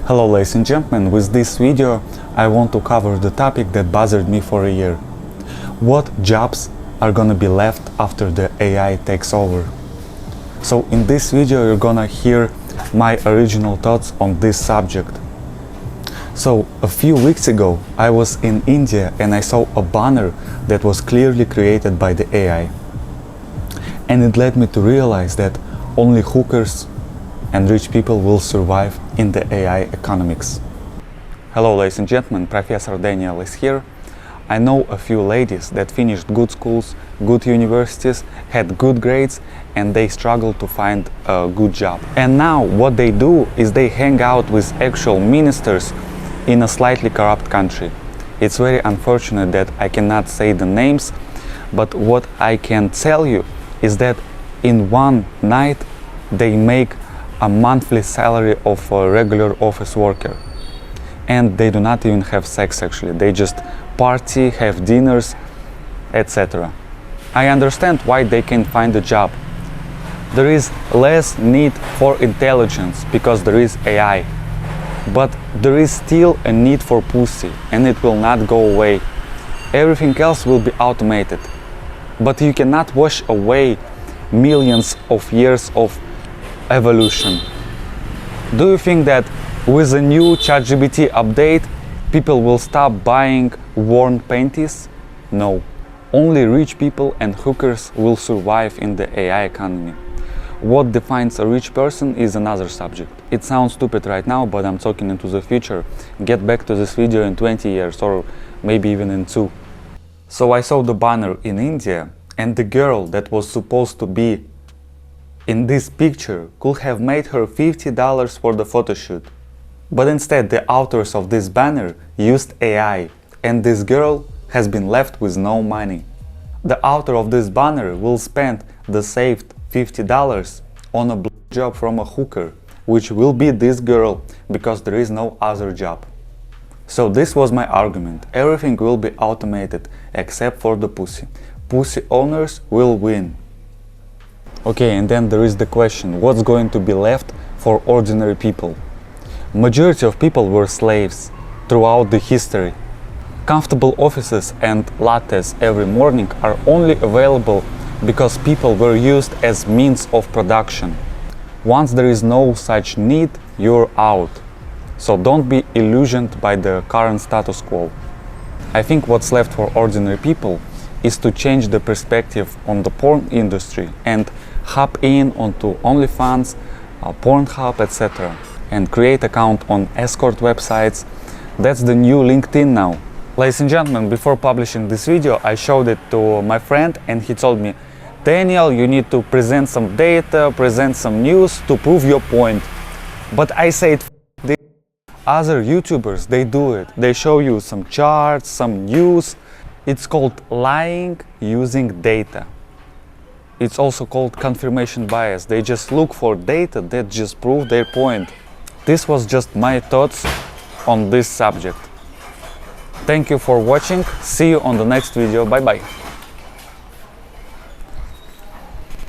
Hello ladies and gentlemen, with this video I want to cover the topic that bothered me for a year. What jobs are gonna be left after the AI takes over? So in this video you're gonna hear my original thoughts on this subject. So a few weeks ago I was in India and I saw a banner that was clearly created by the AI. And it led me to realize that only hookers and rich people will survive in the AI economics. Hello ladies and gentlemen, Professor Daniil is here. I know a few ladies that finished good schools, good universities, had good grades, and they struggle to find a good job. And now what they do is they hang out with actual ministers in a slightly corrupt country. It's very unfortunate that I cannot say the names, but what I can tell you is that in one night they make a monthly salary of a regular office worker. And they do not even have sex actually, they just party, have dinners, etc. I understand why they can find a job. There is less need for intelligence because there is AI. But there is still a need for pussy and it will not go away. Everything else will be automated. But you cannot wash away millions of years of evolution. Do you think that with a new ChatGPT update people will stop buying worn panties? No. Only rich people and hookers will survive in the AI economy. What defines a rich person is another subject. It sounds stupid right now, but I'm talking into the future. Get back to this video in 20 years or maybe even in 2. So I saw the banner in India, and the girl that was supposed to be in this picture could have made her $50 for the photo shoot. But instead the authors of this banner used AI, and this girl has been left with no money. The author of this banner will spend the saved $50 on a job from a hooker, which will be this girl because there is no other job. So this was my argument. Everything will be automated except for the pussy. Pussy owners will win. Okay, and then there is the question, what's going to be left for ordinary people? Majority of people were slaves throughout the history. Comfortable offices and lattes every morning are only available because people were used as means of production. Once there is no such need, you're out. So don't be illusioned by the current status quo. I think what's left for ordinary people is to change the perspective on the porn industry and hop in onto OnlyFans, Pornhub, etc. and create account on escort websites. That's the new LinkedIn now. Ladies and gentlemen, before publishing this video, I showed it to my friend and he told me, Daniel, you need to present some data, present some news to prove your point. But I said, other YouTubers, they do it. They show you some charts, some news. It's called lying using data. It's also called confirmation bias. They just look for data that just prove their point. This was just my thoughts on this subject. Thank you for watching. See you on the next video. Bye bye.